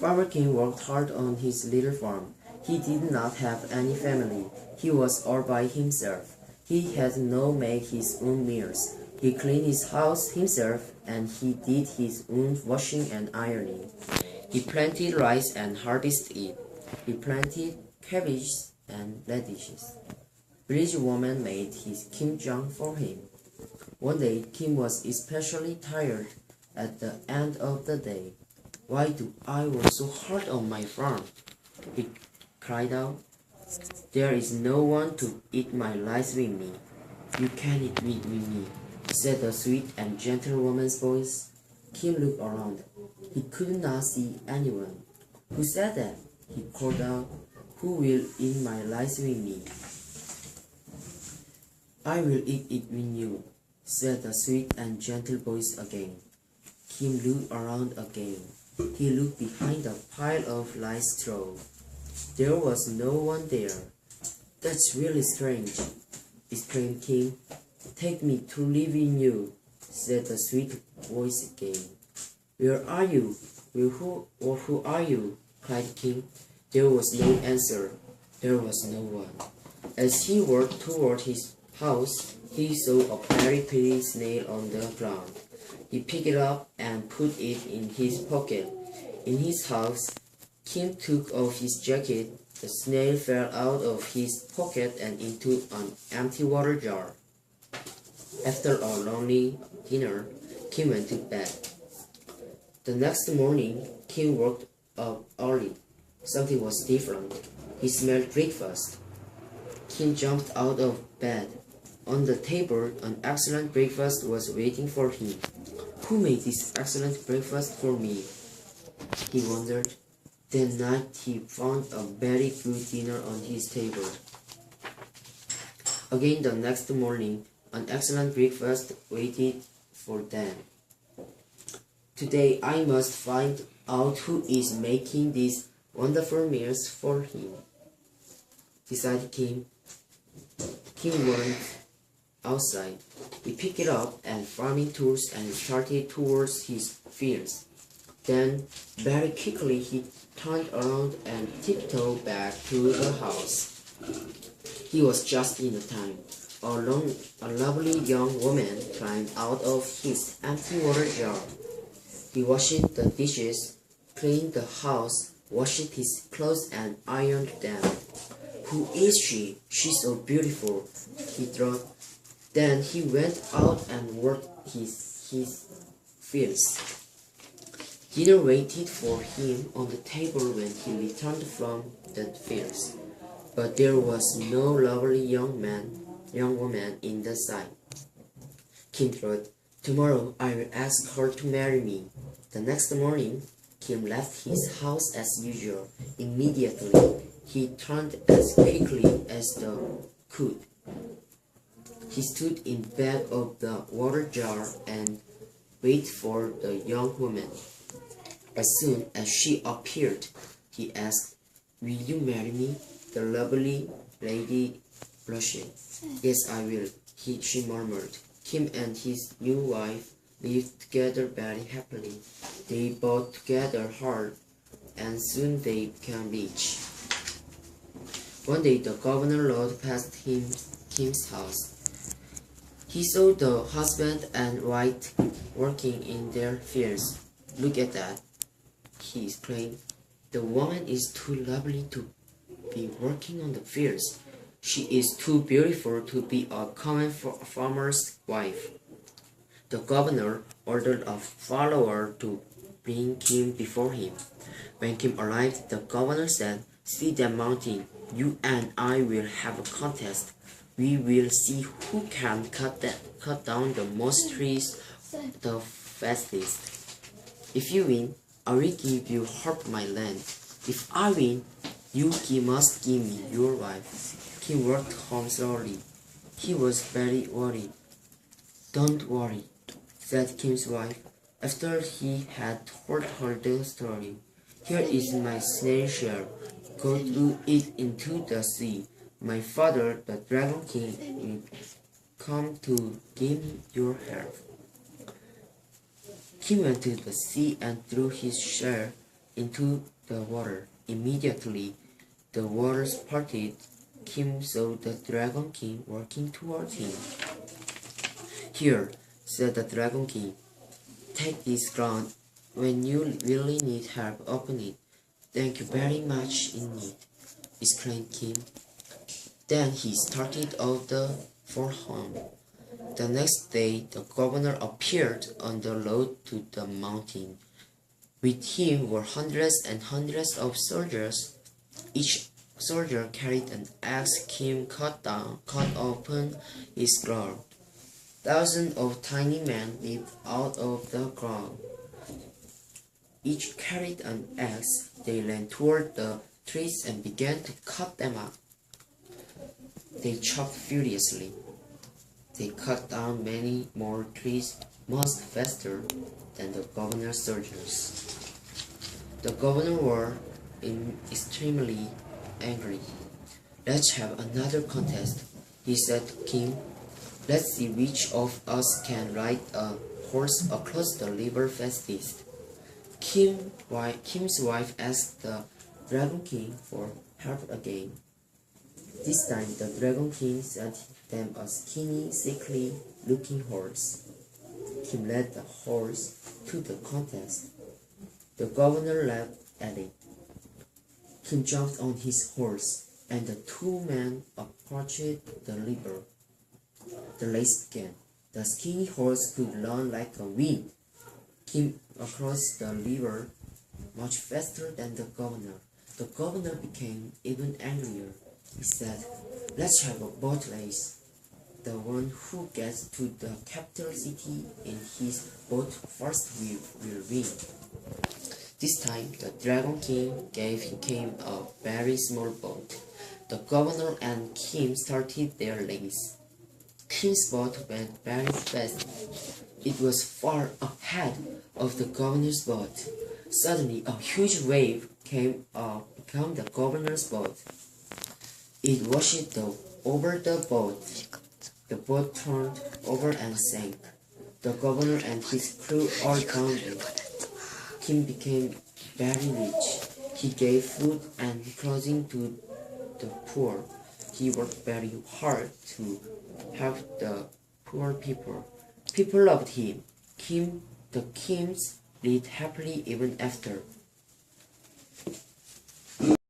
Farmer Kim worked hard on his little farm. He did not have any family. He was all by himself. He had no make his own meals. He cleaned his house himself, and he did his own washing and ironing. He planted rice and harvested it. He planted cabbages and radishes. Village woman made his kimjang for him. One day, Kim was especially tired at the end of the day. "Why do I work so hard on my farm?" he cried out. "There is no one to eat my rice with me." "You can eat it with me," said the sweet and gentle woman's voice. Kim looked around. He could not see anyone. "Who said that?" he called out. "Who will eat my rice with me?" "I will eat it with you," said the sweet and gentle voice again. Kim looked around again. He looked behind the pile of rice straw. There was no one there. "That's really strange," exclaimed Kim. "Take me to live in you," said the sweet voice again. "Where are you? Who are you?" cried Kim. There was no answer. There was no one. As he walked toward his house, he saw a very pretty snail on the ground. He picked it up and put it in his pocket. In his house, Kim took off his jacket. The snail fell out of his pocket and into an empty water jar. After a lonely dinner, Kim went to bed. The next morning, Kim woke up early. Something was different. He smelled breakfast. Kim jumped out of bed. On the table, an excellent breakfast was waiting for him. "Who made this excellent breakfast for me?" he wondered. That night he found a very good dinner on his table. Again the next morning, an excellent breakfast waited for them. "Today I must find out who is making these wonderful meals for him," decided Kim. Kim went outside. He picked it up and farming tools and started towards his fields. Then, very quickly, he turned around and tiptoed back to the house. He was just in time. A lovely young woman climbed out of his empty water jar. He washed the dishes, cleaned the house, washed his clothes, and ironed them. "Who is she? She's so beautiful," he thought. Then he went out and worked his fields. Dinner waited for him on the table when he returned from the fields, but there was no lovely young woman in the sight. Kim thought, "Tomorrow I will ask her to marry me." The next morning, Kim left his house as usual. Immediately, he turned as quickly as he could. He stood in back of the water jar and waited for the young woman. As soon as she appeared, he asked, "Will you marry me?" The lovely lady blushed. "Yes, I will," she murmured. Kim and his new wife lived together very happily. They worked together hard, and soon they became rich. One day the governor rode past Kim's house. He saw the husband and wife working in their fields. "Look at that," he exclaimed. "The woman is too lovely to be working on the fields. She is too beautiful to be a common farmer's wife." The governor ordered a follower to bring Kim before him. When Kim arrived, the governor said, "See that mountain? You and I will have a contest. We will see who can cut down the most trees the fastest. If you win, I will give you half my land. If I win, you must give me your wife." Kim walked home slowly. He was very worried. "Don't worry," said Kim's wife, after he had told her the story. "Here is my snail shell. Go throw it into the sea. My father, the Dragon King, will come to give your help." Kim went to the sea and threw his shell into the water. Immediately, the waters parted. Kim saw the Dragon King walking towards him. "Here," said the Dragon King. "Take this ground. When you really need help, open it." "Thank you very much indeed," exclaimed Kim. Then he started out for home. The next day, the governor appeared on the road to the mountain. With him were hundreds and hundreds of soldiers. Each soldier carried an axe. Kim cut open his ground. Thousands of tiny men leaped out of the ground. Each carried an axe. They ran toward the trees and began to cut them up. They chopped furiously. They cut down many more trees, much faster than the governor's soldiers. The governor was extremely angry. "Let's have another contest," he said to Kim. "Let's see which of us can ride a horse across the river fastest." Kim's wife asked the Dragon King for help again. This time the Dragon King sent them a skinny, sickly-looking horse. Kim led the horse to the contest. The governor laughed at it. Kim jumped on his horse, and the two men approached the river. The race began. The skinny horse could run like a wind. Kim across the river much faster than the governor. The governor became even angrier. He said, "Let's have a boat race. The one who gets to the capital city in his boat first will win." This time, the Dragon King gave him a very small boat. The governor and Kim started their race. Kim's boat went very fast. It was far ahead of the governor's boat. Suddenly, a huge wave came up became the governor's boat. It washed over the boat. The boat turned over and sank. The governor and his crew all drowned. Kim became very rich. He gave food and clothing to the poor. He worked very hard to help the poor people. People loved him. The Kims lived happily even after.